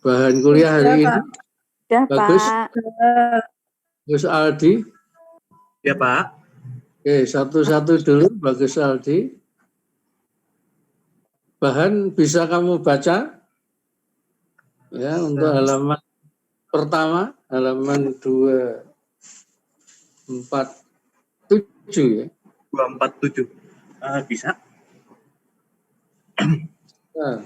bahan kuliah hari ini? Sudah, Bagus. Pak. Bagus Aldi. Ya, Pak. Oke, satu-satu dulu, Bagus Aldi. Bahan bisa kamu baca? Ya, untuk halaman pertama, halaman 247 ya. 247. Bisa. Nah,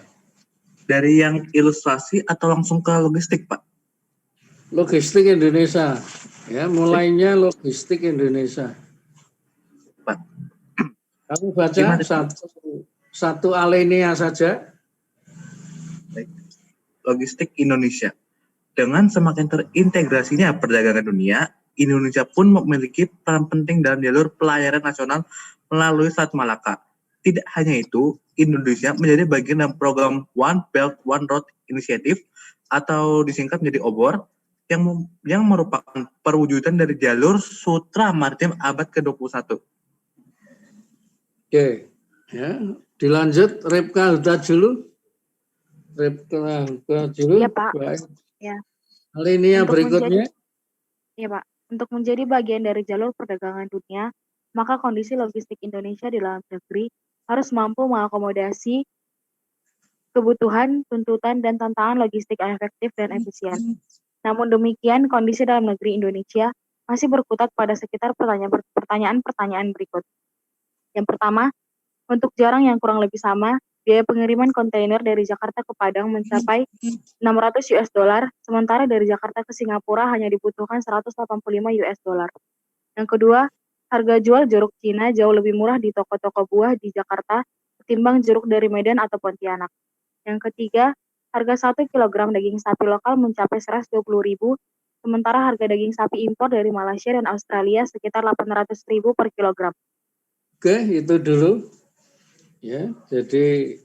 dari yang ilustrasi atau langsung ke logistik, Pak? Logistik Indonesia. Ya, mulainya logistik Indonesia. Pak. Kamu baca satu alinea saja. Baik. Logistik Indonesia. Dengan semakin terintegrasinya perdagangan dunia, Indonesia pun memiliki peran penting dalam jalur pelayaran nasional melalui Selat Malaka. Tidak hanya itu, Indonesia menjadi bagian dalam program One Belt One Road Initiative atau disingkat menjadi OBOR yang merupakan perwujudan dari jalur sutra maritim abad ke-21. Oke, ya, dilanjut Ripka Hudajulu. Ripka Hudajulu. Ya, Pak. Baik. Ya. Alinea berikutnya. Ya, Pak. Untuk menjadi bagian dari jalur perdagangan dunia, maka kondisi logistik Indonesia di dalam negeri harus mampu mengakomodasi kebutuhan, tuntutan, dan tantangan logistik yang efektif dan efisien. Namun demikian, kondisi dalam negeri Indonesia masih berkutat pada sekitar pertanyaan-pertanyaan berikut. Yang pertama, untuk jarang yang kurang lebih sama, biaya pengiriman kontainer dari Jakarta ke Padang mencapai $600, sementara dari Jakarta ke Singapura hanya dibutuhkan $185. Yang kedua, harga jual jeruk Cina jauh lebih murah di toko-toko buah di Jakarta ketimbang jeruk dari Medan atau Pontianak. Yang ketiga, harga 1 kg daging sapi lokal mencapai Rp120.000, sementara harga daging sapi impor dari Malaysia dan Australia sekitar Rp800.000 per kilogram. Oke, itu dulu. Ya, jadi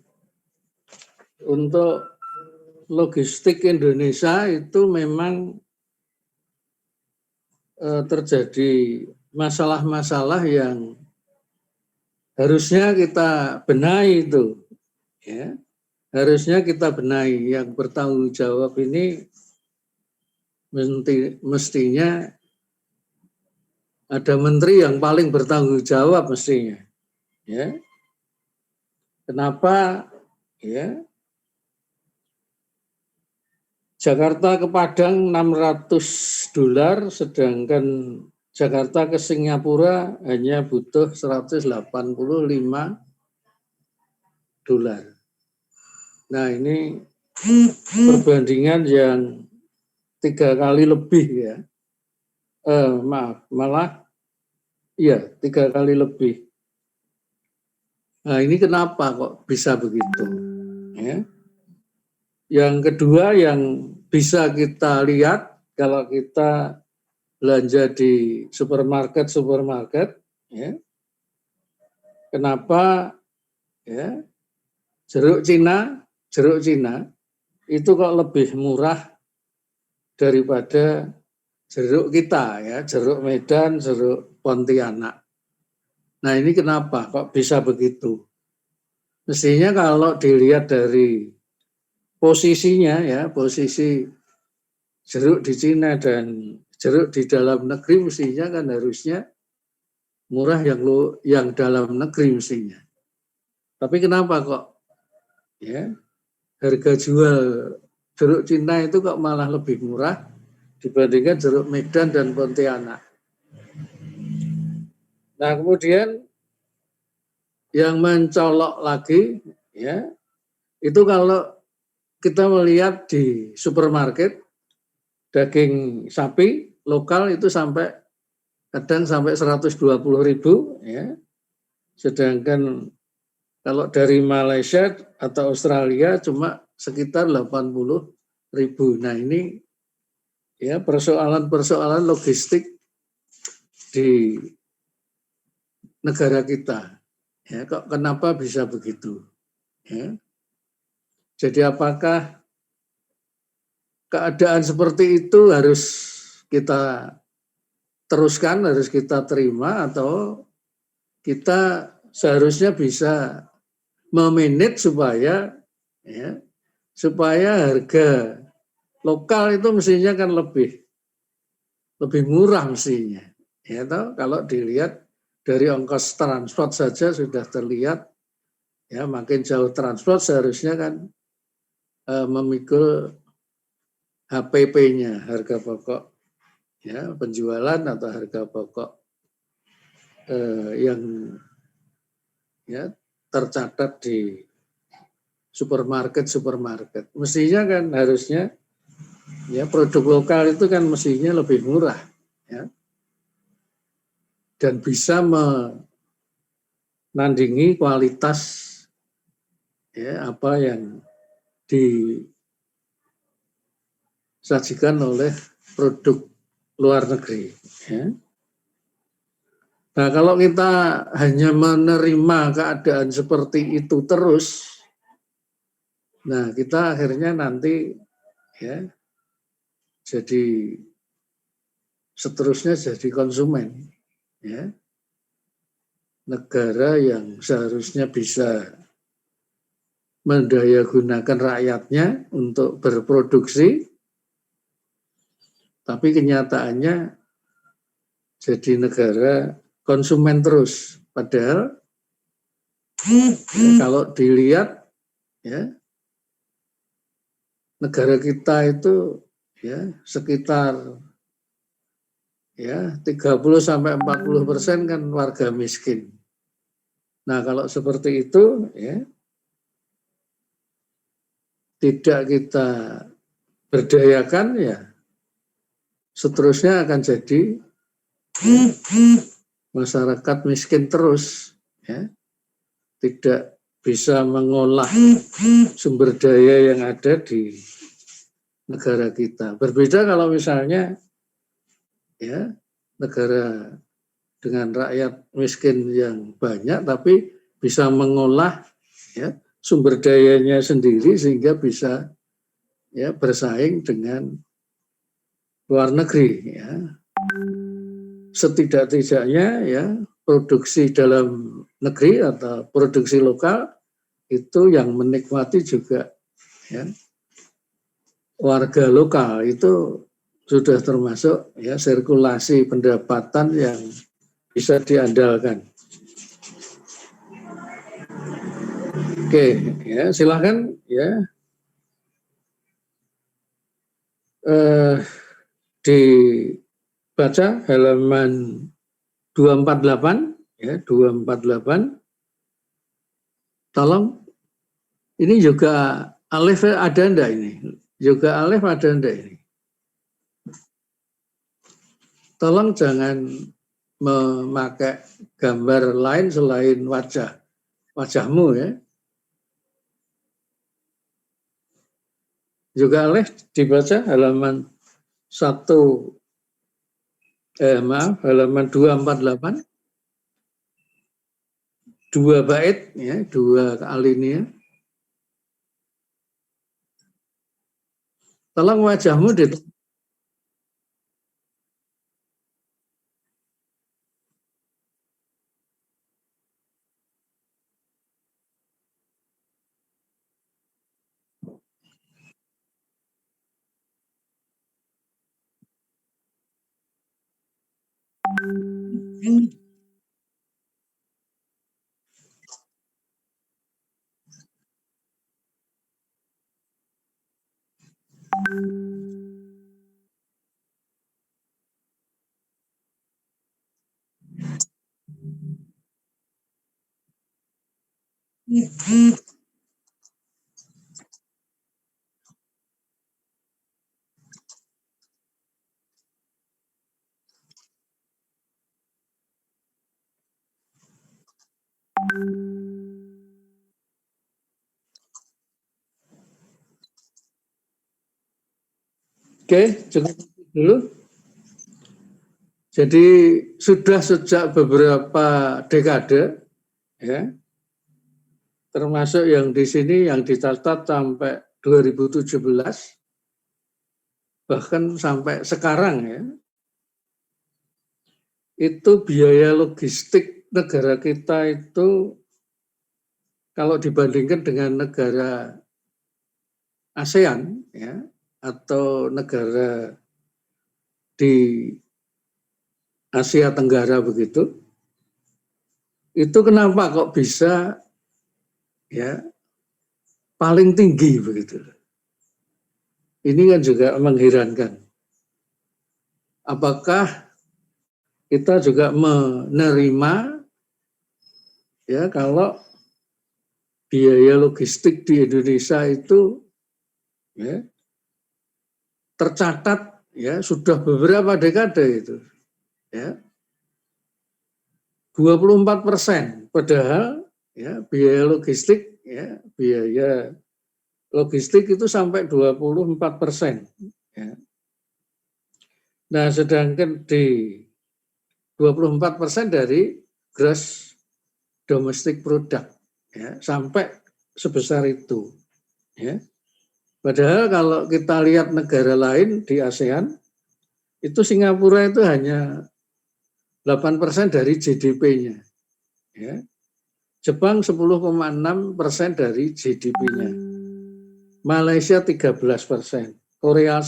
untuk logistik Indonesia itu memang terjadi masalah-masalah yang harusnya kita benahi itu. Ya, harusnya kita benahi. Yang bertanggung jawab ini mestinya ada menteri yang paling bertanggung jawab mestinya. Ya. Kenapa? Ya. Jakarta ke Padang $600, sedangkan Jakarta ke Singapura hanya butuh $185. Nah, ini perbandingan yang 3 kali lebih ya. Malah 3 kali lebih. Nah, ini kenapa kok bisa begitu? Ya. Yang kedua yang bisa kita lihat kalau kita belanja di supermarket, ya, kenapa ya jeruk Cina itu kok lebih murah daripada jeruk kita ya, jeruk Medan, jeruk Pontianak. Nah, ini kenapa kok bisa begitu? Mestinya kalau dilihat dari posisinya ya, posisi jeruk di Cina dan jeruk di dalam negeri mestinya kan harusnya murah yang dalam negeri mestinya. Tapi kenapa kok ya harga jual jeruk Cina itu kok malah lebih murah dibandingkan jeruk Medan dan Pontianak. Nah, kemudian yang mencolok lagi ya, itu kalau kita melihat di supermarket daging sapi lokal itu kadang sampai 120.000 ya. Sedangkan kalau dari Malaysia atau Australia cuma sekitar 80.000. Nah, ini ya persoalan logistik di negara kita. Ya, kok kenapa bisa begitu? Ya. Jadi apakah keadaan seperti itu harus kita teruskan, harus kita terima, atau kita seharusnya bisa memanage supaya harga lokal itu mestinya kan lebih murah mestinya. Ya toh, kalau dilihat dari ongkos transport saja sudah terlihat, ya makin jauh transport seharusnya kan memikul HPP-nya, harga pokok, ya penjualan atau harga pokok yang ya tercatat di supermarket. Mestinya kan harusnya ya produk lokal itu kan mestinya lebih murah, ya, dan bisa menandingi kualitas ya apa yang disajikan oleh produk luar negeri. Ya. Nah, kalau kita hanya menerima keadaan seperti itu terus, nah kita akhirnya nanti ya jadi seterusnya jadi konsumen, ya, negara yang seharusnya bisa mendayagunakan rakyatnya untuk berproduksi, tapi kenyataannya jadi negara konsumen terus. Padahal ya, kalau dilihat ya negara kita itu ya sekitar ya 30-40% kan warga miskin. Nah, kalau seperti itu ya tidak kita berdayakan ya seterusnya akan jadi masyarakat miskin terus, ya, tidak bisa mengolah sumber daya yang ada di negara kita. Berbeda kalau misalnya ya negara dengan rakyat miskin yang banyak tapi bisa mengolah ya sumber dayanya sendiri sehingga bisa ya bersaing dengan luar negeri, ya. Setidak-tidaknya ya produksi dalam negeri atau produksi lokal itu yang menikmati juga ya warga lokal, itu sudah termasuk ya sirkulasi pendapatan yang bisa diandalkan. Oke, ya silakan ya dibaca halaman 248 ya 248. Tolong ini juga Alif ada enggak ini? Juga Alif ada enggak ini? Tolong jangan memakai gambar lain selain wajahmu ya. Juga Alif dibaca halaman halaman 248. 2 bait ya, 2 alinea. Tolong wajahmu Oke, cukup dulu. Jadi sudah sejak beberapa dekade ya, termasuk yang di sini yang dicatat sampai 2017 bahkan sampai sekarang ya, itu biaya logistik negara kita itu kalau dibandingkan dengan negara ASEAN ya, atau negara di Asia Tenggara begitu, itu kenapa kok bisa ya paling tinggi begitu. Ini kan juga mengherankan. Apakah kita juga menerima ya kalau biaya logistik di Indonesia itu ya tercatat ya sudah beberapa dekade itu ya 24%, padahal ya biaya logistik itu sampai 24%. Ya. Nah, sedangkan di 24% dari gross domestic product ya, sampai sebesar itu. Ya. Padahal kalau kita lihat negara lain di ASEAN, itu Singapura itu hanya 8% dari GDP-nya. Ya. Jepang 10,6% dari GDP-nya. Malaysia 13%. Korea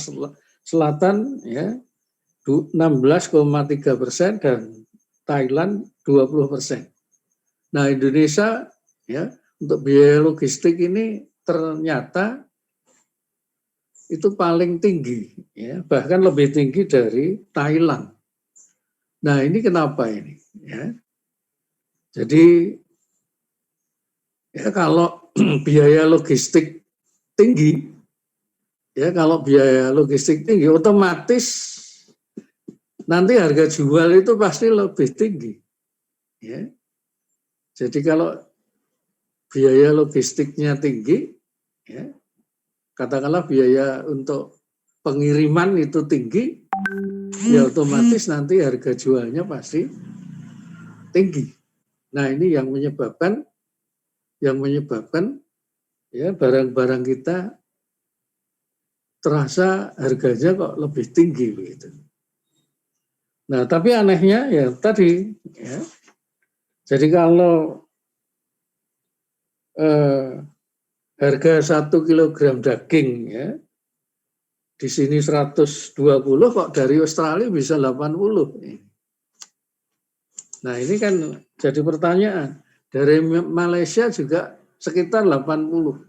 Selatan ya 16,3% dan Thailand 20%. Nah, Indonesia ya untuk biaya logistik ini ternyata itu paling tinggi ya, bahkan lebih tinggi dari Thailand. Nah, ini kenapa ini ya? Jadi ya kalau biaya logistik tinggi ya, kalau biaya logistik tinggi otomatis nanti harga jual itu pasti lebih tinggi ya. Jadi kalau biaya logistiknya tinggi ya, katakanlah biaya untuk pengiriman itu tinggi, ya otomatis nanti harga jualnya pasti tinggi. Nah, ini yang menyebabkan ya barang-barang kita terasa harganya kok lebih tinggi begitu. Nah, tapi anehnya ya tadi ya. Jadi kalau harga 1 kilogram daging ya di sini 120, kok dari Australia bisa 80. Nah, ini kan jadi pertanyaan. Dari Malaysia juga sekitar 80.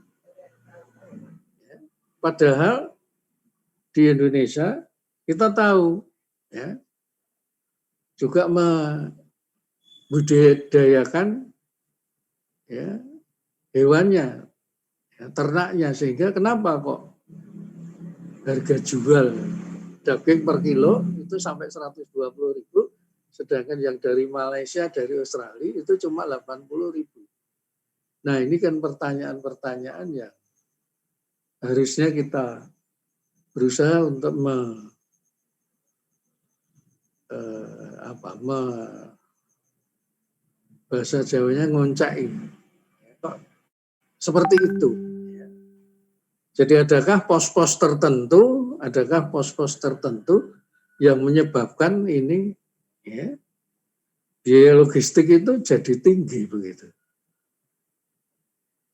Padahal di Indonesia kita tahu ya juga membudidayakan ya hewannya, ya, ternaknya, sehingga kenapa kok harga jual daging per kilo itu sampai 120.000, sedangkan yang dari Malaysia, dari Australia itu cuma 80.000. Nah, ini kan pertanyaan-pertanyaan yang harusnya kita berusaha untuk bahasa Jawanya ngoncai. Kok seperti itu? Jadi adakah pos-pos tertentu yang menyebabkan ini ya, biaya logistik itu jadi tinggi begitu.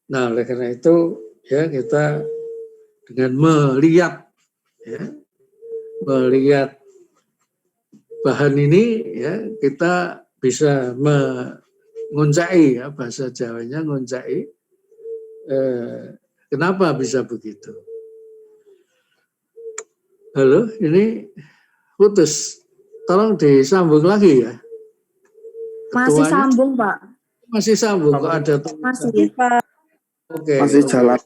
Nah, oleh karena itu ya kita dengan melihat bahan ini ya kita bisa menguncai ya, bahasa Jawanya nguncai. Kenapa bisa begitu? Halo, ini putus. Tolong disambung lagi ya. Masih sambung, Pak. Masih sambung, kok ada Masih, Pak. Oke. Masih jalan.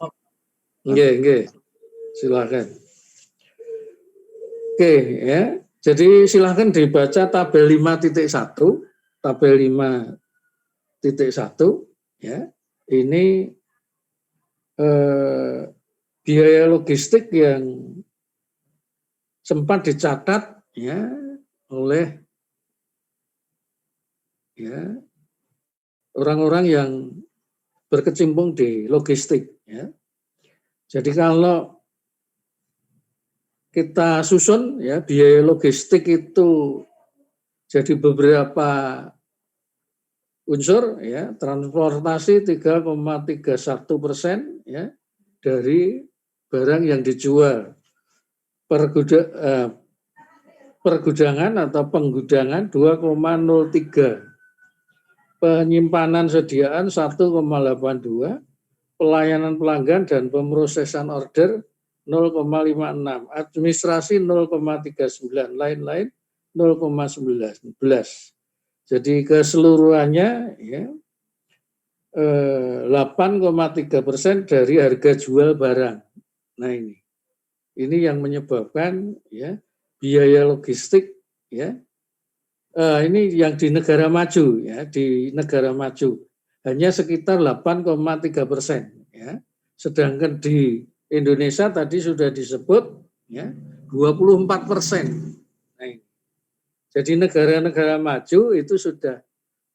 Nggih. Silakan. Oke, ya. Jadi silakan dibaca tabel 5.1, tabel 5.1 ya. Ini biaya logistik yang sempat dicatat ya oleh ya orang-orang yang berkecimpung di logistik ya. Jadi kalau kita susun ya biaya logistik itu jadi beberapa unsur ya, transportasi 3,31% ya dari barang yang dijual. pergudangan atau penggudangan 2,03, penyimpanan sediaan 1,82, pelayanan pelanggan dan pemrosesan order 0,56, administrasi 0,39, lain-lain 0,19. Jadi keseluruhannya ya 8,3% dari harga jual barang. Nah ini yang menyebabkan ya biaya logistik ya. Ini yang di negara maju ya, di negara maju hanya sekitar 8,3% ya. Sedangkan di Indonesia tadi sudah disebut ya 24%. Nah, jadi negara-negara maju itu sudah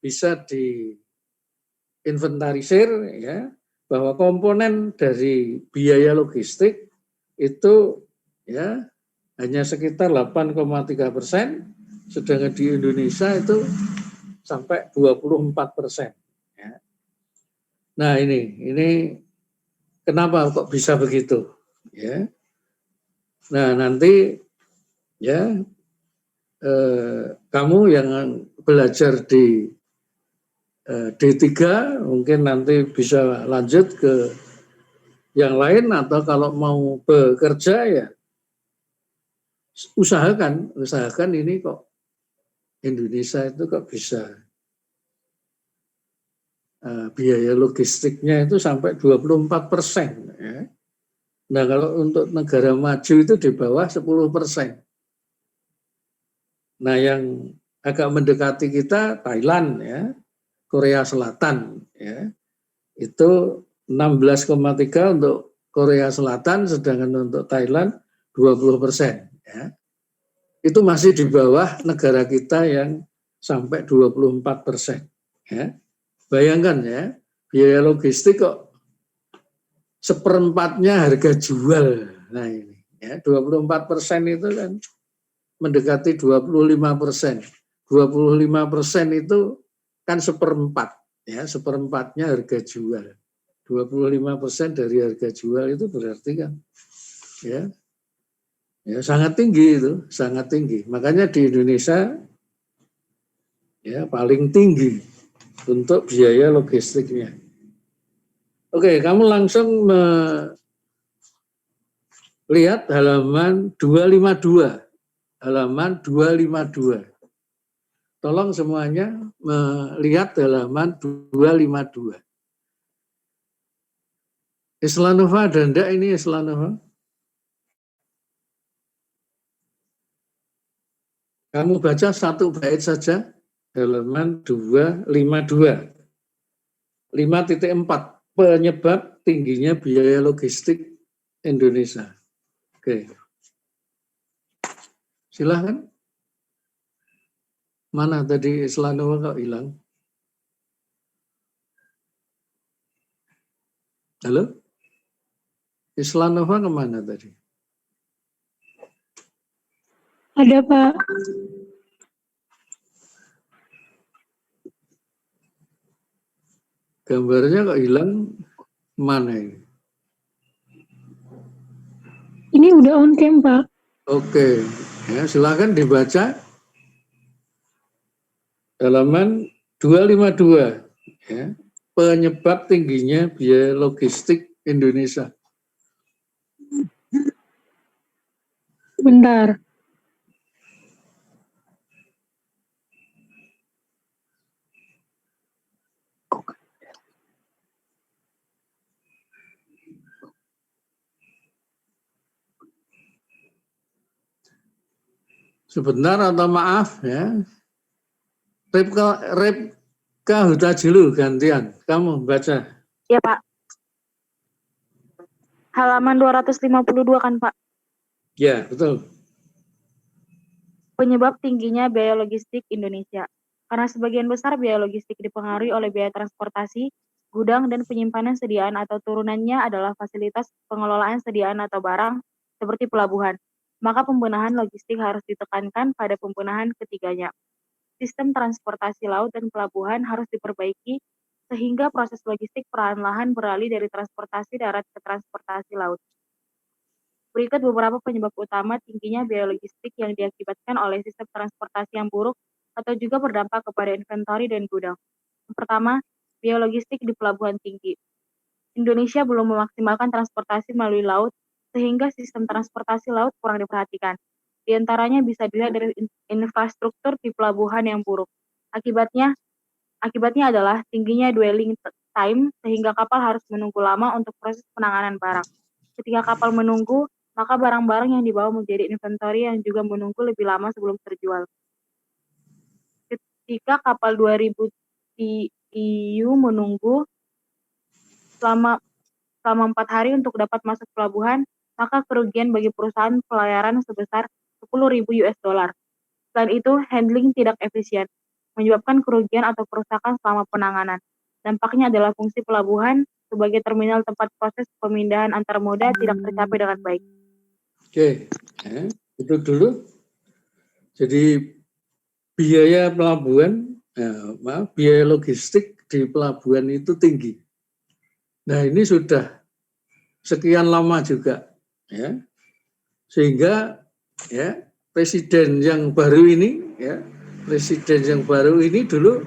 bisa diinventarisir ya bahwa komponen dari biaya logistik itu ya hanya sekitar 8,3%, sedangkan di Indonesia itu sampai 24%. Ya. Nah ini kenapa kok bisa begitu? Ya. Nah nanti ya kamu yang belajar di D3 mungkin nanti bisa lanjut ke yang lain, atau kalau mau bekerja ya usahakan ini kok Indonesia itu kok bisa biaya logistiknya itu sampai 24%. Ya. Nah kalau untuk negara maju itu di bawah 10%. Nah yang agak mendekati kita Thailand ya, Korea Selatan ya, itu 16,3 untuk Korea Selatan, sedangkan untuk Thailand 20%. Ya. Itu masih di bawah negara kita yang sampai 24%. Ya. Bayangkan ya, biaya logistik kok 1/4 harga jual. Nah ini ya 24% itu kan mendekati 25%. 25% itu kan 1/4 ya, 1/4 harga jual. 25% dari harga jual itu berarti kan ya sangat tinggi, itu sangat tinggi. Makanya di Indonesia ya paling tinggi untuk biaya logistiknya. Oke, kamu langsung melihat halaman 252. Halaman 252. Tolong semuanya melihat halaman 252. Islanova ada enggak ini Islanova? Kamu baca satu bait saja, halaman 252. 5.4, penyebab tingginya biaya logistik Indonesia. Oke. Silahkan. Mana tadi Islanova kok hilang? Halo? Islanova kemana tadi? Ada, Pak. Gambarnya kok hilang, mana ini? Ini udah on cam, Pak. Oke, ya, silakan dibaca. Halaman 252, ya, penyebab tingginya biaya logistik Indonesia. Bentar. Sebentar atau maaf ya. Ripka Hutajilu gantian, kamu baca. Ya Pak. Halaman 252 kan Pak? Ya, betul. Penyebab tingginya biaya logistik Indonesia. Karena sebagian besar biaya logistik dipengaruhi oleh biaya transportasi, gudang, dan penyimpanan sediaan atau turunannya adalah fasilitas pengelolaan sediaan atau barang seperti pelabuhan. Maka pembenahan logistik harus ditekankan pada pembenahan ketiganya. Sistem transportasi laut dan pelabuhan harus diperbaiki sehingga proses logistik perlahan-lahan beralih dari transportasi darat ke transportasi laut. Berikut beberapa penyebab utama tingginya biaya logistik yang diakibatkan oleh sistem transportasi yang buruk atau juga berdampak kepada inventory dan gudang. Yang pertama, biaya logistik di pelabuhan tinggi. Indonesia belum memaksimalkan transportasi melalui laut, sehingga sistem transportasi laut kurang diperhatikan. Di antaranya bisa dilihat dari infrastruktur di pelabuhan yang buruk. Akibatnya adalah tingginya dwelling time, sehingga kapal harus menunggu lama untuk proses penanganan barang. Ketika kapal menunggu, maka barang-barang yang dibawa menjadi inventory yang juga menunggu lebih lama sebelum terjual. Ketika kapal 2000 TEU menunggu selama 4 hari untuk dapat masuk pelabuhan, maka kerugian bagi perusahaan pelayaran sebesar $10.000. Selain itu, handling tidak efisien, menyebabkan kerugian atau kerusakan selama penanganan. Dampaknya adalah fungsi pelabuhan sebagai terminal tempat proses pemindahan antar moda tidak tercapai dengan baik. Oke, itu dulu. Jadi biaya pelabuhan, biaya logistik di pelabuhan itu tinggi. Nah, ini sudah sekian lama juga, ya, sehingga ya presiden yang baru ini dulu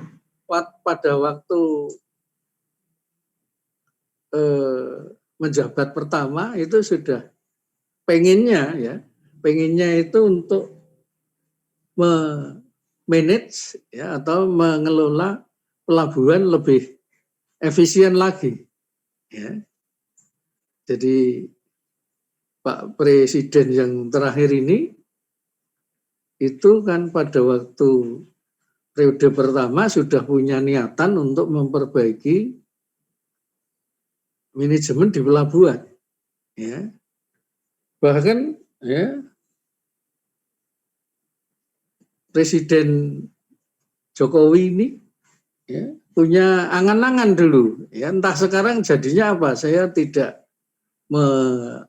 pada waktu menjabat pertama itu sudah pengennya itu untuk manage ya atau mengelola pelabuhan lebih efisien lagi, ya. Jadi Pak Presiden yang terakhir ini itu kan pada waktu periode pertama sudah punya niatan untuk memperbaiki manajemen di pelabuhan, ya. Bahkan ya Presiden Jokowi ini ya punya angan-angan dulu, ya. Entah sekarang jadinya apa, saya tidak melihat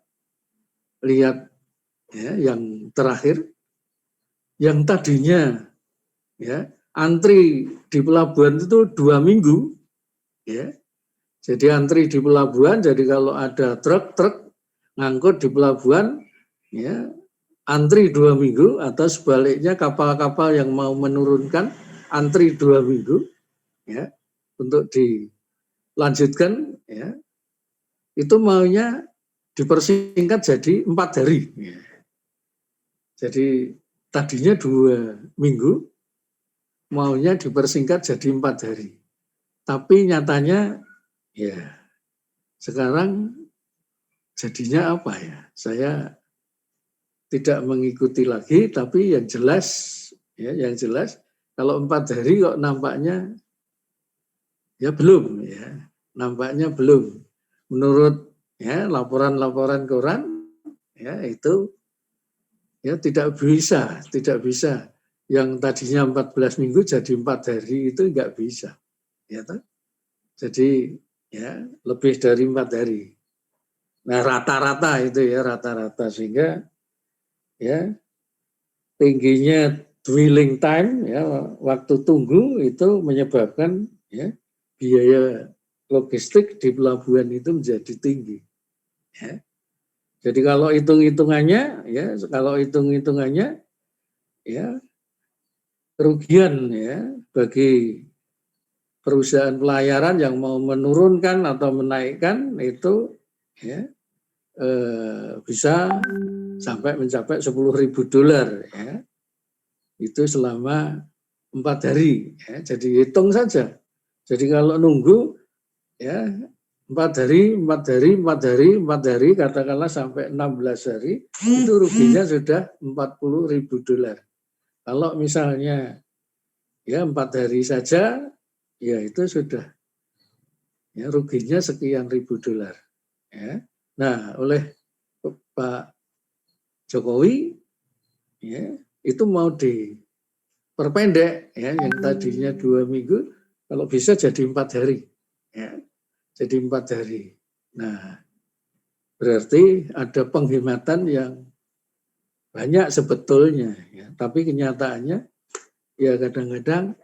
ya yang terakhir, yang tadinya ya antri di pelabuhan itu 2 minggu, ya. Jadi antri di pelabuhan, jadi kalau ada truk ngangkut di pelabuhan, ya antri 2 minggu, atau sebaliknya kapal-kapal yang mau menurunkan antri 2 minggu, ya untuk dilanjutkan, ya itu maunya dipersingkat jadi 4 hari. Ya. Jadi tadinya 2 minggu, maunya dipersingkat jadi 4 hari. Tapi nyatanya ya sekarang jadinya apa ya? Saya tidak mengikuti lagi, tapi yang jelas kalau 4 hari kok nampaknya ya belum, ya nampaknya belum. Menurut ya laporan-laporan koran ya itu ya tidak bisa yang tadinya 14 minggu jadi 4 hari itu nggak bisa, ya toh? Jadi ya lebih dari 4 hari. Nah rata-rata itu ya rata-rata, sehingga ya tingginya dwelling time ya waktu tunggu itu menyebabkan ya biaya logistik di pelabuhan itu menjadi tinggi, ya. Jadi kalau hitung-hitungannya ya kerugian ya bagi perusahaan pelayaran yang mau menurunkan atau menaikkan itu ya bisa sampai mencapai $10.000, ya. Itu selama 4 hari, ya. Jadi hitung saja. Jadi kalau nunggu ya 4 hari, katakanlah sampai 16 hari, itu ruginya sudah $40.000. Kalau misalnya ya 4 hari saja, ya itu sudah ya ruginya sekian ribu dolar. Ya. Nah, oleh Pak Jokowi ya itu mau diperpendek ya, yang tadinya 2 minggu kalau bisa jadi 4 hari, ya. Jadi 4 hari. Nah, berarti ada penghematan yang banyak sebetulnya, ya. Tapi kenyataannya ya kadang-kadang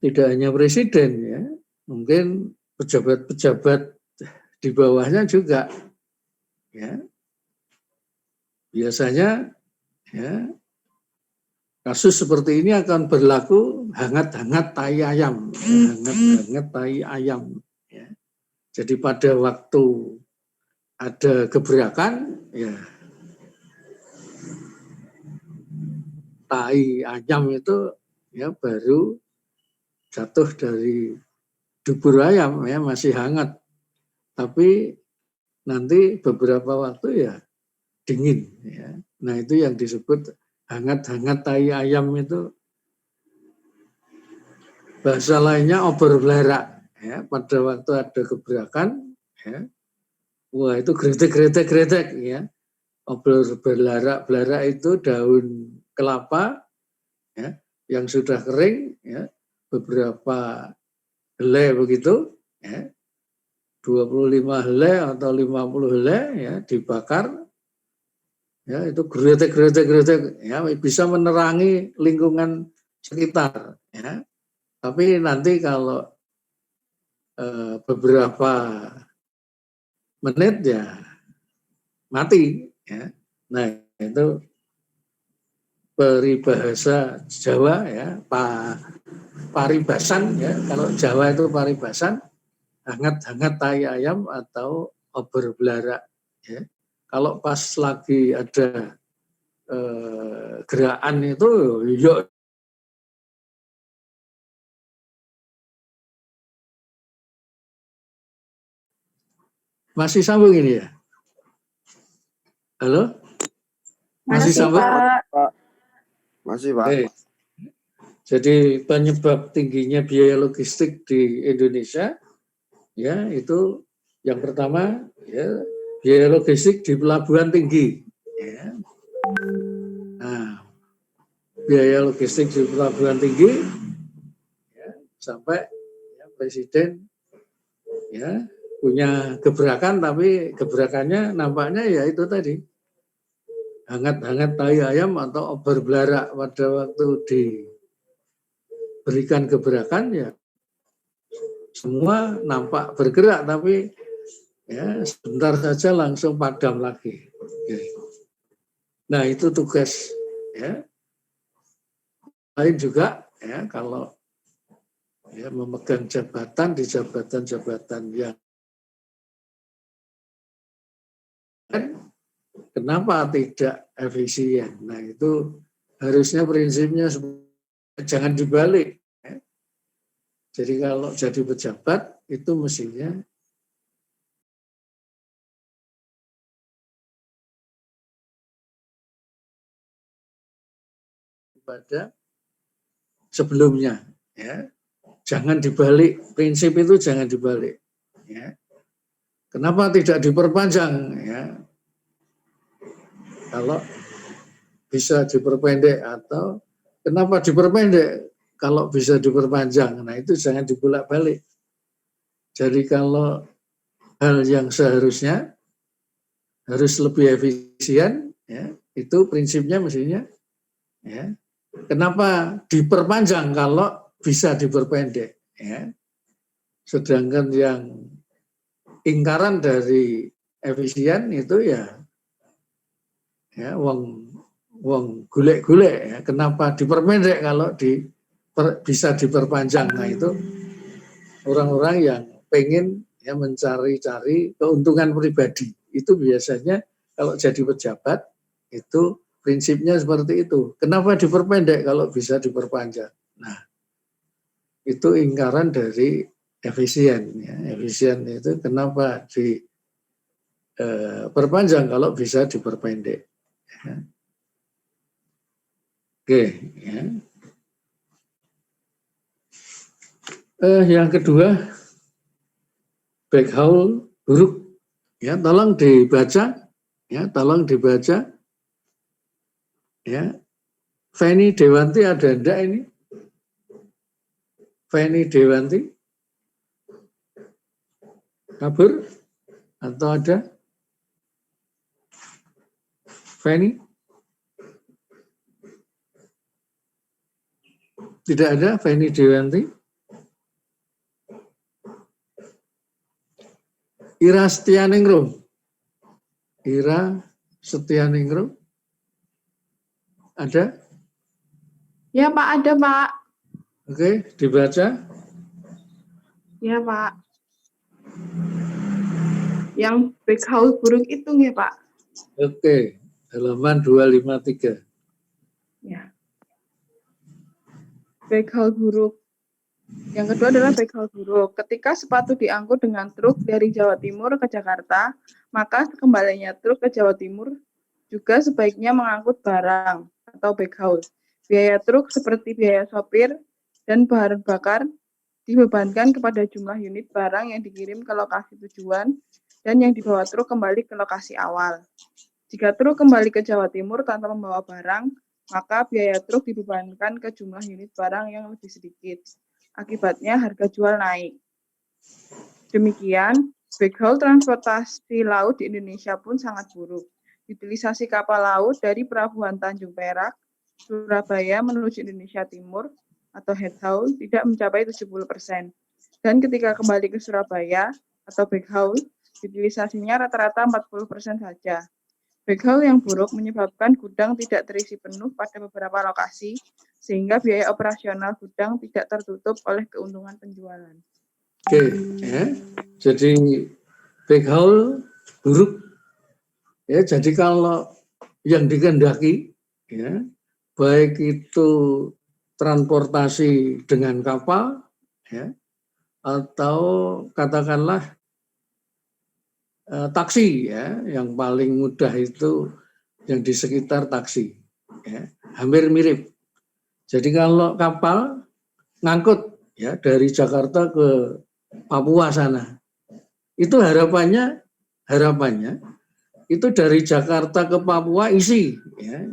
tidak hanya presiden, ya, mungkin pejabat-pejabat di bawahnya juga ya, biasanya ya, kasus seperti ini akan berlaku hangat-hangat tai ayam, ya, hangat-hangat tai ayam. Ya. Jadi pada waktu ada gebrakan, ya tai ayam itu ya baru jatuh dari dubur ayam, ya masih hangat. Tapi nanti beberapa waktu ya dingin. Ya. Nah itu yang disebut hangat-hangat tai ayam itu. Bahasa lainnya obor belarak. Ya. Pada waktu ada gebrakan, ya, wah itu gretek. Ya. Obor belarak itu daun kelapa ya, yang sudah kering, ya, beberapa helai begitu, ya, 25 helai atau 50 helai ya, dibakar, ya, itu gretek ya, bisa menerangi lingkungan sekitar. Ya. Tapi nanti kalau beberapa menit ya mati. Ya. Nah itu peribahasa Jawa ya, paribasan ya. Kalau Jawa itu paribasan, hangat-hangat tai ayam atau obor belarak. Ya. Kalau pas lagi ada gerakan itu, yuk. Masih sambung ini ya? Halo? Masih sambung? Pak. Masih, Pak. Oke. Jadi penyebab tingginya biaya logistik di Indonesia, ya itu yang pertama ya biaya logistik di pelabuhan tinggi. Ya. Nah, biaya logistik di pelabuhan tinggi, ya, sampai ya, Presiden ya punya gebrakan, tapi gebrakannya nampaknya ya itu tadi hangat-hangat tai ayam atau obor belarak. Pada waktu diberikan gebrakan ya semua nampak bergerak, tapi ya sebentar saja langsung padam lagi. Nah itu tugas ya. Lain juga ya kalau ya memegang jabatan di jabatan-jabatan yang kenapa tidak efisien? Nah itu harusnya prinsipnya jangan dibalik. Ya. Jadi kalau jadi pejabat itu mestinya pada sebelumnya, ya jangan dibalik, prinsip itu jangan dibalik. Ya. Kenapa tidak diperpanjang? Ya. Kalau bisa diperpendek, atau kenapa diperpendek kalau bisa diperpanjang? Nah itu jangan dibolak-balik. Jadi kalau hal yang seharusnya harus lebih efisien, ya itu prinsipnya mestinya. Ya. Kenapa diperpanjang kalau bisa diperpendek? Ya. Sedangkan yang ingkaran dari efisien itu ya wong gulek-gulek ya. Kenapa diperpendek kalau bisa diperpanjang? Nah itu orang-orang yang pengen ya mencari-cari keuntungan pribadi. Itu biasanya kalau jadi pejabat itu prinsipnya seperti itu. Kenapa diperpendek kalau bisa diperpanjang? Nah itu ingkaran dari efisien. Ya. Efisien itu kenapa diperpanjang kalau bisa diperpendek. Ya. Oke, ya. Yang kedua, backhaul buruk. Ya, tolong dibaca. Ya, tolong dibaca. Ya, Feni Dewanti ada enggak ini? Feni Dewanti kabur atau ada? Feni? Tidak ada Feni Dewanti. Irastianingrum. Ira Setianingrum? Ada? Ya Pak, ada Pak. Oke, dibaca. Ya Pak. Yang backhouse buruk itu nggih Pak. Oke, halaman 253. Ya. Backhouse buruk. Yang kedua adalah backhouse buruk. Ketika sepatu diangkut dengan truk dari Jawa Timur ke Jakarta, maka kembalinya truk ke Jawa Timur juga sebaiknya mengangkut barang atau backhouse. Biaya truk seperti biaya sopir dan bahan bakar dibebankan kepada jumlah unit barang yang dikirim ke lokasi tujuan dan yang dibawa truk kembali ke lokasi awal. Jika truk kembali ke Jawa Timur tanpa membawa barang, maka biaya truk dibebankan ke jumlah unit barang yang lebih sedikit. Akibatnya harga jual naik. Demikian, backhaul transportasi laut di Indonesia pun sangat buruk. Utilisasi kapal laut dari Pelabuhan Tanjung Perak, Surabaya menuju Indonesia Timur atau head haul tidak mencapai 70%. Dan ketika kembali ke Surabaya atau backhaul, utilisasinya rata-rata 40% saja. Backhaul yang buruk menyebabkan gudang tidak terisi penuh pada beberapa lokasi, sehingga biaya operasional gudang tidak tertutup oleh keuntungan penjualan. Oke, ya. Jadi backhaul buruk. Ya, jadi kalau yang dikehendaki, ya, baik itu transportasi dengan kapal, ya, atau katakanlah taksi, ya, yang paling mudah itu yang di sekitar taksi, ya, hampir mirip. Jadi kalau kapal ngangkut, ya, dari Jakarta ke Papua sana, itu harapannya itu dari Jakarta ke Papua isi, ya.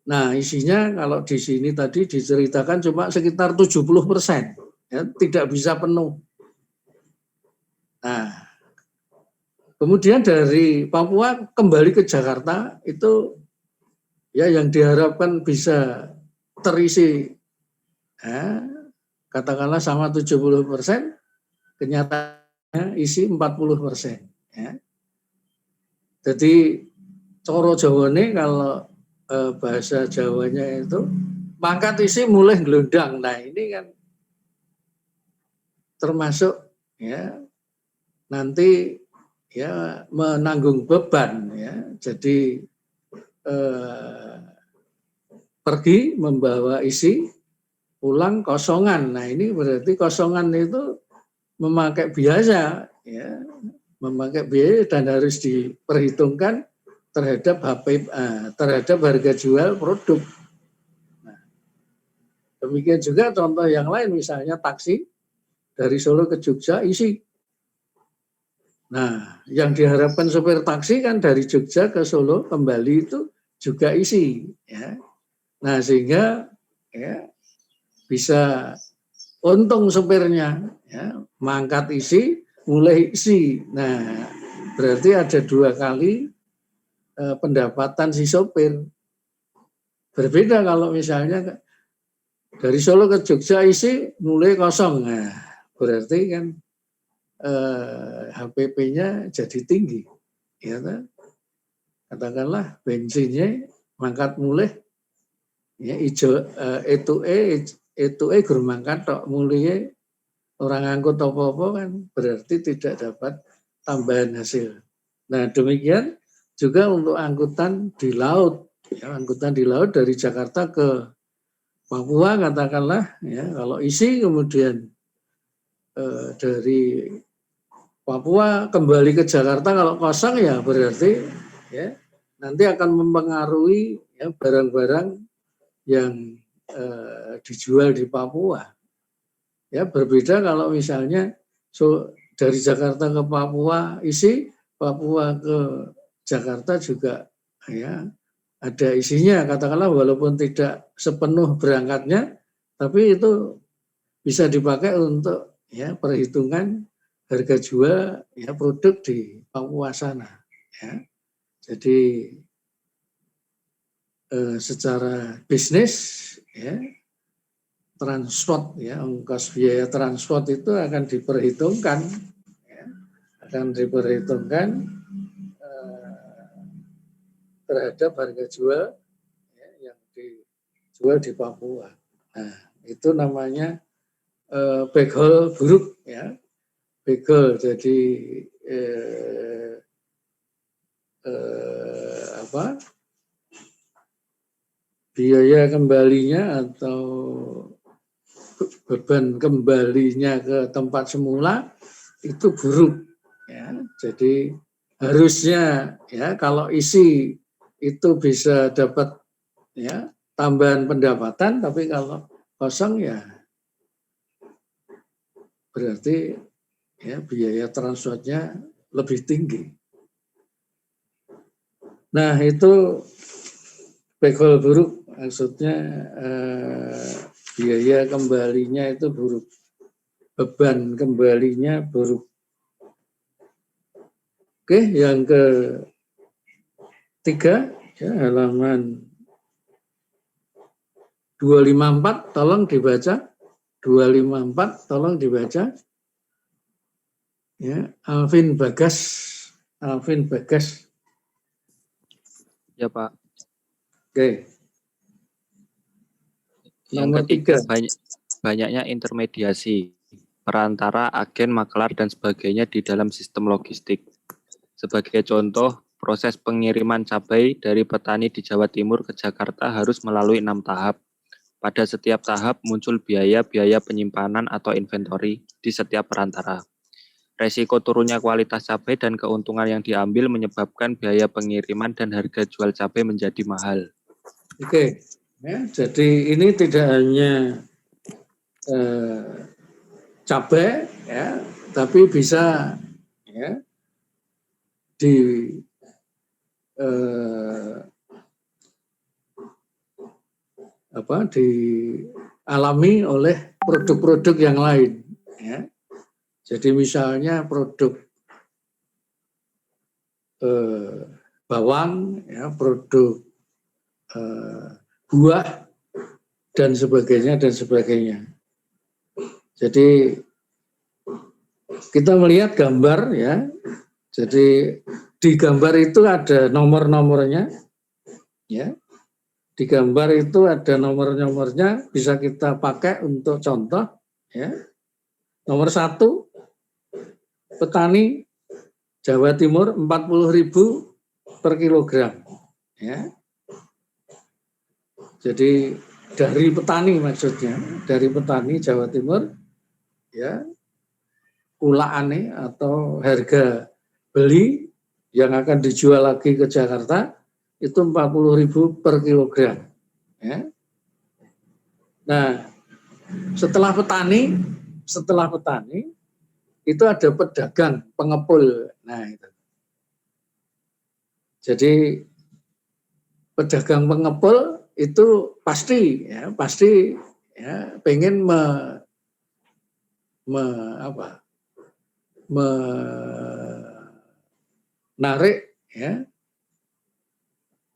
Nah, isinya kalau di sini tadi diceritakan cuma sekitar 70%, ya, tidak bisa penuh. Nah, kemudian dari Papua kembali ke Jakarta itu, ya, yang diharapkan bisa terisi, ya, katakanlah sama 70%, kenyataannya isi 40%. Ya. Jadi coro Jawane kalau bahasa Jawanya itu mangkat isi mulai gelondang. Nah, ini kan termasuk, ya, nanti, ya, menanggung beban, ya. Jadi pergi membawa isi, pulang kosongan. Nah, ini berarti kosongan itu memakai biaya, ya, memakai biaya dan harus diperhitungkan terhadap terhadap harga jual produk. Nah, demikian juga contoh yang lain, misalnya taksi dari Solo ke Jogja isi. Nah, yang diharapkan sopir taksi kan dari Jogja ke Solo kembali itu juga isi, ya. Nah, sehingga, ya, bisa untung sopirnya, ya, mangkat isi, mulai isi. Nah, berarti ada 2 kali pendapatan si sopir. Berbeda kalau misalnya dari Solo ke Jogja isi, mulai kosong. Nah, berarti kan HPP-nya jadi tinggi. Ya, katakanlah bensinnya mangkat mulai, ya, ijo itu guru mangkat tok, mulai orang angkut apa-apa kan berarti tidak dapat tambahan hasil. Nah, demikian juga untuk angkutan di laut, ya, angkutan di laut dari Jakarta ke Papua katakanlah, ya, kalau isi kemudian dari Papua kembali ke Jakarta kalau kosong, ya berarti, ya, nanti akan mempengaruhi, ya, barang-barang yang dijual di Papua. Ya, berbeda kalau misalnya dari Jakarta ke Papua isi, Papua ke Jakarta juga, ya, ada isinya, katakanlah walaupun tidak sepenuh berangkatnya, tapi itu bisa dipakai untuk, ya, perhitungan harga jual, ya, produk di Papua sana, ya. Jadi secara bisnis, ya, transport, ya, ongkos biaya transport itu akan diperhitungkan, ya, akan diperhitungkan terhadap harga jual ya, yang dijual di Papua. Nah, itu namanya backhaul buruk ya. Backhaul jadi biaya kembalinya atau beban kembalinya ke tempat semula itu buruk ya. Jadi harusnya ya kalau isi itu bisa dapat ya tambahan pendapatan, tapi kalau kosong ya berarti ya biaya transportnya lebih tinggi. Nah, itu backhaul buruk, maksudnya biaya kembalinya itu buruk, beban kembalinya buruk. Oke, yang ketiga ya, halaman 254 tolong dibaca. 254 tolong dibaca. Ya, Alvin Bagas. Ya Pak. Oke. Yang Nomor ketiga, 3. banyaknya intermediasi, perantara, agen, maklar, dan sebagainya di dalam sistem logistik. Sebagai contoh, proses pengiriman cabai dari petani di Jawa Timur ke Jakarta harus melalui 6 tahap. Pada setiap tahap muncul biaya penyimpanan atau inventory di setiap perantara. Resiko turunnya kualitas cabai dan keuntungan yang diambil menyebabkan biaya pengiriman dan harga jual cabai menjadi mahal. Oke, ya, jadi ini tidak hanya cabai, ya, tapi bisa ya dialami oleh produk-produk yang lain. Ya. Jadi misalnya produk bawang, ya, produk buah dan sebagainya. Jadi kita melihat gambar ya. Jadi di gambar itu ada nomor-nomornya, ya. Di gambar itu ada nomor-nomornya, bisa kita pakai untuk contoh, ya. Nomor 1, petani Jawa Timur 40.000 per kilogram, ya. Jadi dari petani maksudnya, dari petani Jawa Timur, ya, ulaane atau harga beli yang akan dijual lagi ke Jakarta itu 40.000 per kilogram. Ya. Nah, setelah petani itu ada pedagang pengepul. Nah, itu. Jadi pedagang pengepul itu pasti ya pengen menarik ya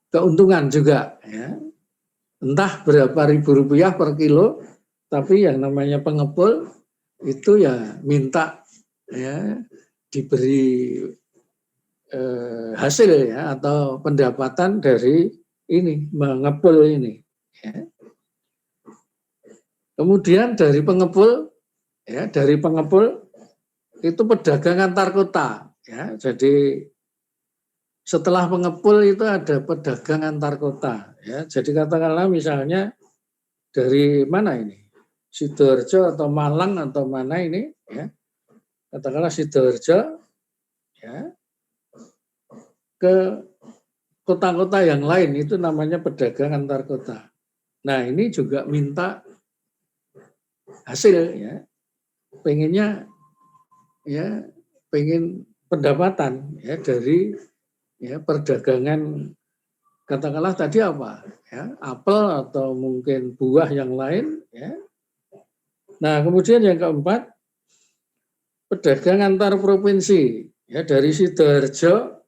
keuntungan juga ya. Entah berapa ribu rupiah per kilo, tapi yang namanya pengepul itu ya minta ya diberi hasil ya atau pendapatan dari ini mengepul ini ya. Kemudian dari pengepul itu pedagang antar kota ya. Jadi setelah pengepul itu ada pedagang antar kota ya. Jadi katakanlah misalnya dari mana ini? Sidoarjo atau Malang atau mana ini ya. Katakanlah Sidoarjo ya. Ke kota-kota yang lain itu namanya pedagang antar kota. Nah, ini juga minta hasil ya. Pengen pendapatan ya dari ya perdagangan, katakanlah tadi apa ya, apel atau mungkin buah yang lain ya. Nah, kemudian yang keempat, pedagang antar provinsi ya, dari Sidoarjo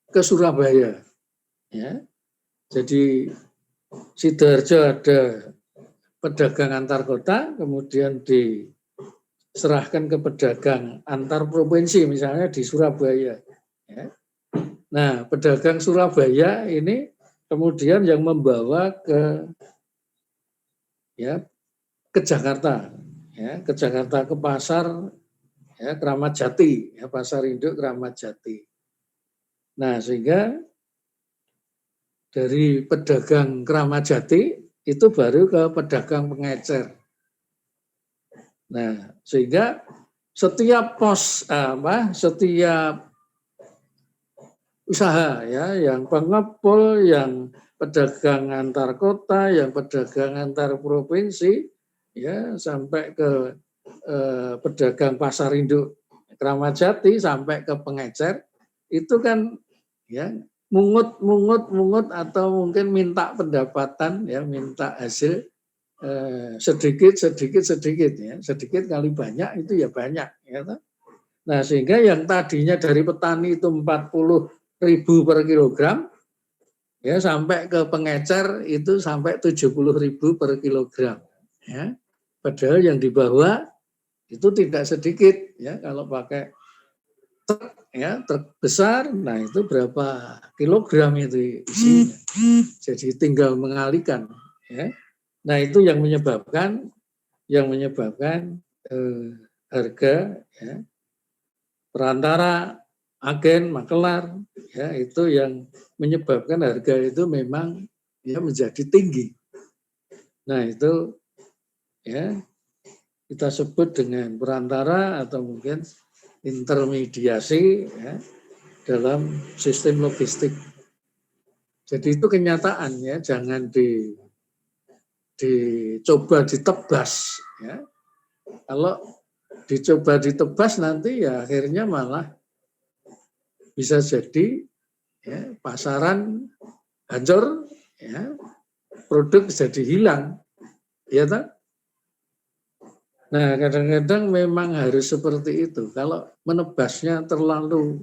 ke Surabaya ya. Jadi Sidoarjo ada pedagang antar kota, kemudian diserahkan ke pedagang antar provinsi misalnya di Surabaya ya. Nah, pedagang Surabaya ini kemudian yang membawa ke Jakarta, ke Jakarta, ke pasar Kramat Jati, pasar induk Kramat Jati. Nah, sehingga dari pedagang Kramat Jati itu baru ke pedagang pengecer. Nah, sehingga setiap setiap usaha yang pengepul, yang pedagang antar kota, yang pedagang antar provinsi, sampai ke pedagang pasar induk Kramat Jati sampai ke pengecer, itu kan mungut atau mungkin minta pendapatan, minta hasil sedikit sedikit kali banyak itu ya banyak. Nah, sehingga yang tadinya dari petani itu 40.000 per kilogram, sampai ke pengecer itu sampai 70.000 per kilogram. Padahal yang di bawah itu tidak sedikit, kalau pakai truk besar, nah itu berapa kilogram itu isinya. Jadi tinggal mengalihkan. Nah, itu yang menyebabkan harga perantara, agen, makelar, itu yang menyebabkan harga itu memang menjadi tinggi. Nah, itu kita sebut dengan perantara atau mungkin intermediasi dalam sistem logistik. Jadi itu kenyataan, jangan dicoba ditebas. Kalau dicoba ditebas nanti akhirnya malah bisa jadi pasaran hancur, produk jadi hilang, Nah, kadang-kadang memang harus seperti itu. Kalau menebasnya terlalu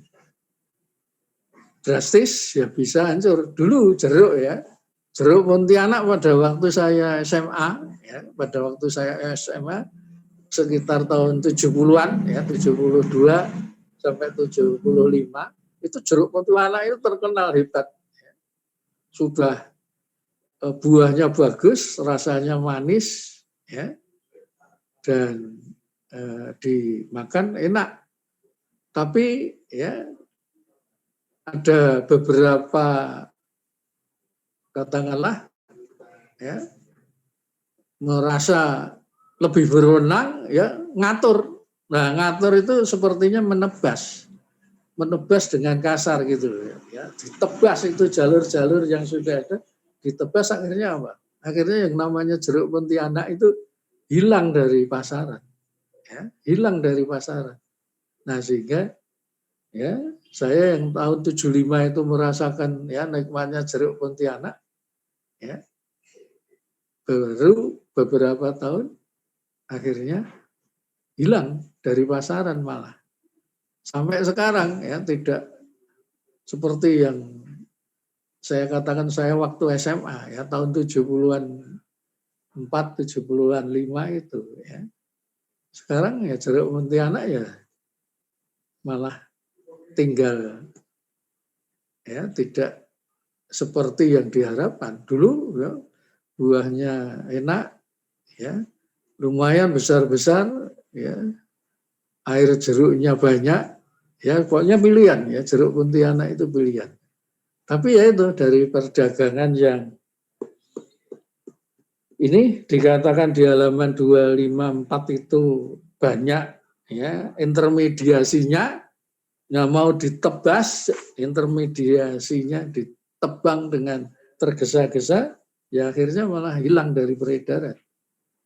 drastis, bisa hancur. Dulu jeruk jeruk Pontianak pada waktu saya SMA, pada waktu saya SMA sekitar tahun 70-an, 72 sampai 75, itu jeruk Pontianak itu terkenal hebat. Sudah buahnya bagus, rasanya manis, dan dimakan enak. Tapi ada beberapa katakanlah merasa lebih berwenang ngatur. Nah, ngatur itu sepertinya menebas dengan kasar gitu ditebas itu jalur-jalur yang sudah ada, ditebas akhirnya apa? Akhirnya yang namanya jeruk Pontianak itu hilang dari pasaran. Hilang dari pasaran. Nah, sehingga saya yang tahun 75 itu merasakan nikmatnya jeruk Pontianak. Baru beberapa tahun akhirnya hilang dari pasaran malah. Sampai sekarang tidak seperti yang saya katakan saya waktu SMA tahun 70-an 4, 70-an 5 itu Sekarang jeruk Pontianak malah tinggal tidak seperti yang diharapkan. Dulu buahnya enak, lumayan besar-besar, air jeruknya banyak, pokoknya pilihan jeruk Pontianak itu pilihan. Tapi itu dari perdagangan yang ini dikatakan di halaman 254 itu banyak intermediasinya. Nah, mau ditebas, intermediasinya ditebang dengan tergesa-gesa, akhirnya malah hilang dari peredaran.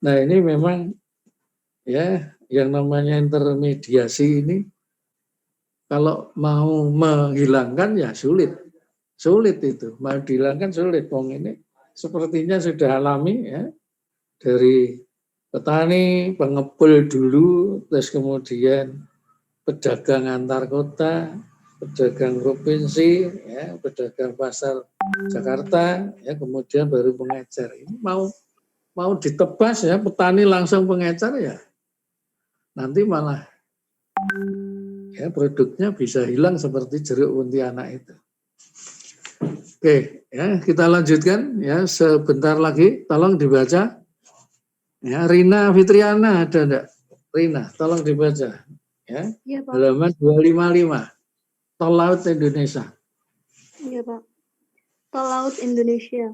Nah, ini memang yang namanya intermediasi ini kalau mau menghilangkan sulit itu, mau dihilangkan sulit. Ini sepertinya sudah alami dari petani, pengepul dulu, terus kemudian pedagang antar kota, pedagang provinsi, pedagang pasar Jakarta, kemudian baru pengecer. Ini mau ditebas petani langsung pengecer nanti malah produknya bisa hilang seperti jeruk Pontianak itu. Oke, ya kita lanjutkan ya sebentar lagi. Tolong dibaca. Ya, Rina Fitriana ada enggak? Rina, tolong dibaca. Ya, Iya, Pak. halaman 255. Tol Laut Indonesia. Iya, Pak. Tol Laut Indonesia.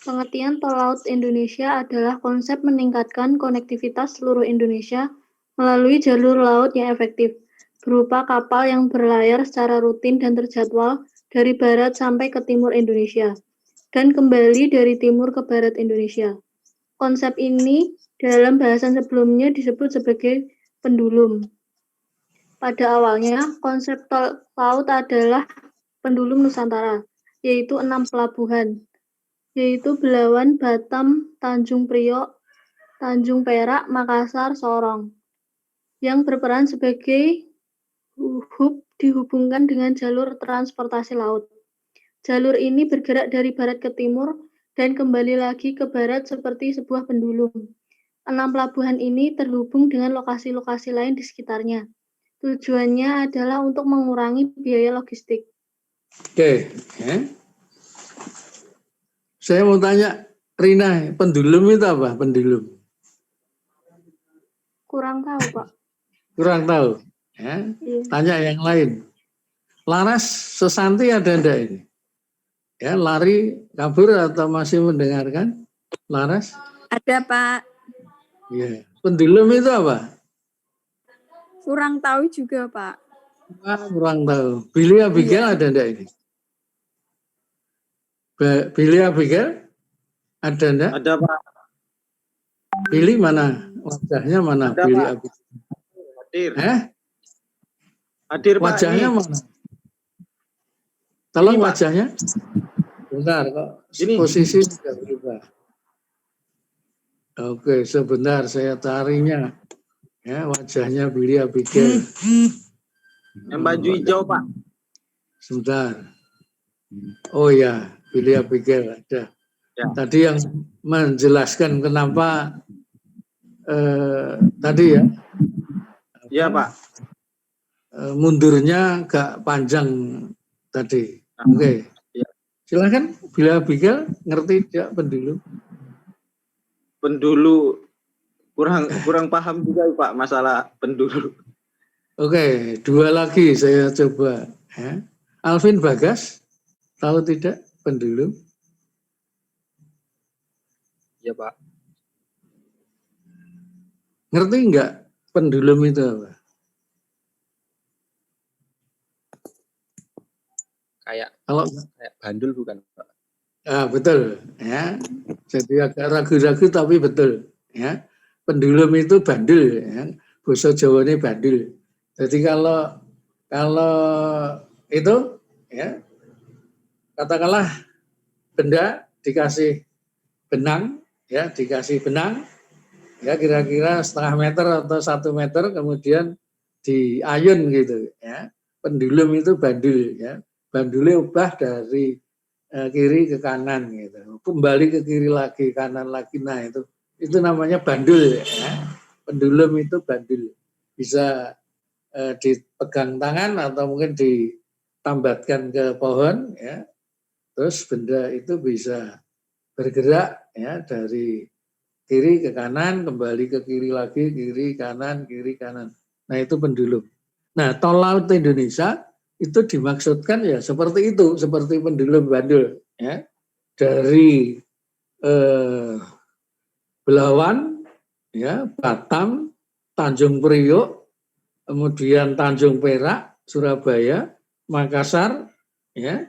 Pengertian Tol Laut Indonesia adalah konsep meningkatkan konektivitas seluruh Indonesia melalui jalur laut yang efektif, berupa kapal yang berlayar secara rutin dan terjadwal dari barat sampai ke timur Indonesia, dan kembali dari timur ke barat Indonesia. Konsep ini dalam bahasan sebelumnya disebut sebagai pendulum. Pada awalnya, konsep tol laut adalah pendulum Nusantara, yaitu 6 pelabuhan, yaitu Belawan, Batam, Tanjung Priok, Tanjung Perak, Makassar, Sorong, yang berperan sebagai hub dihubungkan dengan jalur transportasi laut. Jalur ini bergerak dari barat ke timur dan kembali lagi ke barat seperti sebuah pendulum. 6 pelabuhan ini terhubung dengan lokasi-lokasi lain di sekitarnya. Tujuannya adalah untuk mengurangi biaya logistik. Oke, ya. Saya mau tanya, Rina, pendulum itu apa? Pendulum? Kurang tahu, Pak. Kurang tahu. Ya. Iya. Tanya yang lain. Laras Sesanti ada enggak ini? Ya, lari, kabur atau masih mendengarkan? Laras? Ada, Pak. Ya. Pendulum itu apa? Kurang tahu juga, Pak. Kurang tahu. Billy Abigail ada enggak ini? Billy Abigail ada enggak? Ada, Pak. Billy mana? Wajahnya mana? Ada, Billy Pak. Abigail. Hadir. Hadir, Pak. wajahnya Ini. mana? Tolong Ini, Pak. wajahnya. Bentar kok. Ini. Posisi sudah berubah. Oke, sebentar saya carinya. Ya, wajahnya Billy Abigail. Yang baju hijau, Pak. Sebentar. Oh ya, Billy Abigail ada. Ya. Tadi yang menjelaskan kenapa tadi ya. Iya, Pak. Mundurnya agak panjang tadi. Oke. Ya. Silakan Billy Abigail ngerti tidak pendulum? Pendulu kurang paham juga, Pak, masalah pendulu. Oke, dua lagi saya coba. Ya. Alvin Bagas, tahu tidak pendulum? Ya, Pak. Ngerti enggak pendulum itu apa? Kalau Kayak bandul bukan, Pak? betul, ya. Jadi agak ragu-ragu tapi betul, ya. Pendulum itu bandul, ya. Bahasa Jawanya bandul. Jadi kalau itu, ya, katakanlah benda dikasih benang, ya, ya kira-kira setengah meter atau 1 meter, kemudian diayun gitu, ya. Pendulum itu bandul, ya. Bandulnya ubah dari kiri ke kanan gitu, kembali ke kiri lagi, kanan lagi, nah itu namanya bandul, ya. Pendulum itu bandul, bisa dipegang tangan atau mungkin ditambatkan ke pohon, ya. Terus benda itu bisa bergerak, ya, dari kiri ke kanan, kembali ke kiri lagi, kiri kanan. Nah itu pendulum. Nah tol laut Indonesia itu dimaksudkan ya seperti itu, seperti pendulum bandul, ya, dari Belawan, ya, Batam, Tanjung Priok, kemudian Tanjung Perak, Surabaya, Makassar, ya,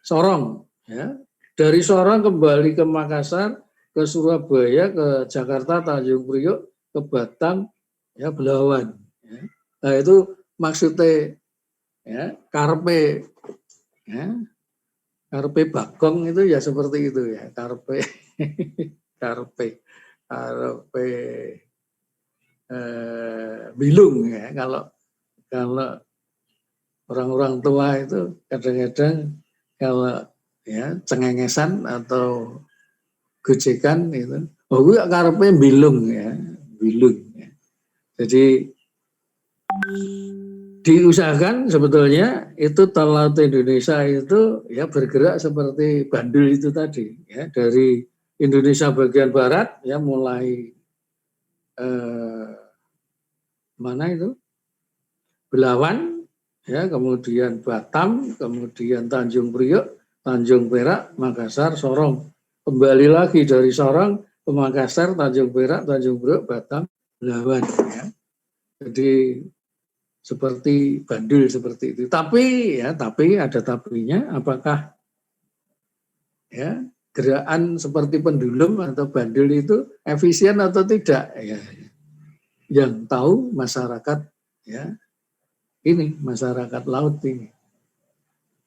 Sorong, ya, dari Sorong kembali ke Makassar, ke Surabaya, ke Jakarta, Tanjung Priok, ke Batam, ya, Belawan. Ya. Nah itu maksudnya, ya, karpe, ya, karpe bagong itu ya seperti itu, ya, karpe bilung, ya. Kalau orang-orang tua itu kadang-kadang kalau, ya, cengengesan atau gojekan itu, oh gue karpe bilung, ya, bilung, ya. Jadi diusahakan sebetulnya itu tol laut Indonesia itu ya bergerak seperti bandul itu tadi ya, dari Indonesia bagian barat ya mulai mana itu Belawan ya, kemudian Batam, kemudian Tanjung Priok, Tanjung Perak, Makassar, Sorong, kembali lagi dari Sorong ke Makassar, Tanjung Perak, Tanjung Priok, Batam, Belawan ya. Jadi seperti bandul seperti itu. Tapi ada tapinya, apakah ya gerakan seperti pendulum atau bandul itu efisien atau tidak ya. Yang tahu masyarakat ya. Ini masyarakat laut ini.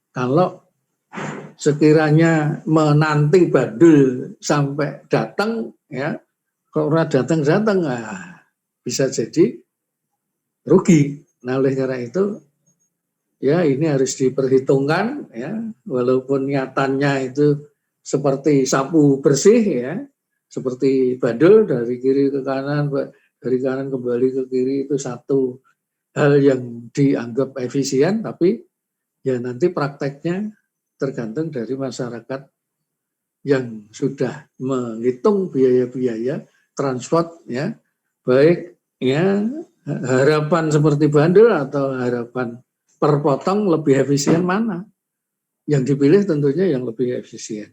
Kalau sekiranya menanti bandul sampai datang ya, kalau datang bisa jadi rugi. Nah, oleh karena itu ya ini harus diperhitungkan ya, walaupun niatannya itu seperti sapu bersih ya, seperti bandul dari kiri ke kanan, dari kanan kembali ke kiri, itu satu hal yang dianggap efisien, tapi ya nanti prakteknya tergantung dari masyarakat yang sudah menghitung biaya-biaya transport ya, baik ya harapan seperti bandul atau harapan per potong lebih efisien mana? Yang dipilih tentunya yang lebih efisien.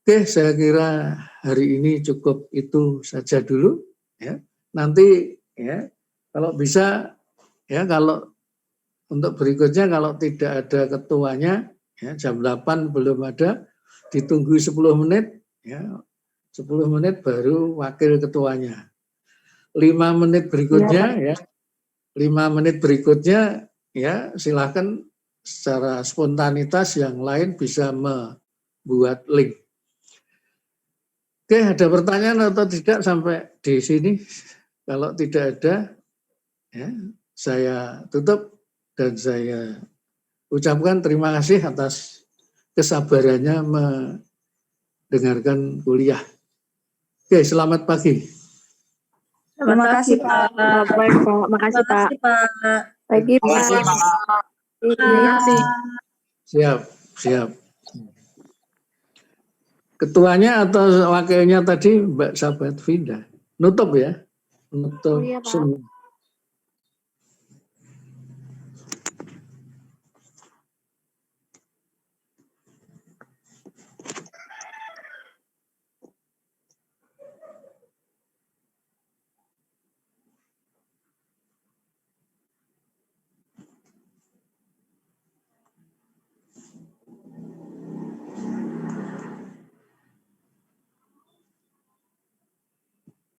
Oke, saya kira hari ini cukup itu saja dulu ya. Nanti ya kalau bisa ya, kalau untuk berikutnya kalau tidak ada ketuanya ya, jam 8 belum ada, ditunggu 10 menit ya. 10 menit baru wakil ketuanya. 5 menit berikutnya ya, 5 menit berikutnya ya silakan secara spontanitas yang lain bisa membuat link. Oke, ada pertanyaan atau tidak sampai di sini? Kalau tidak ada ya, saya tutup dan saya ucapkan terima kasih atas kesabarannya mendengarkan kuliah. Oke, selamat pagi. Terima kasih, Pak. Baik, Pak. Makasih, Pak. Pagi, Pak. Terima kasih. Siap. Ketuanya atau wakilnya tadi Mbak Sahabat Vinda. Nutup ya. Nutup Iya, Pak. semua.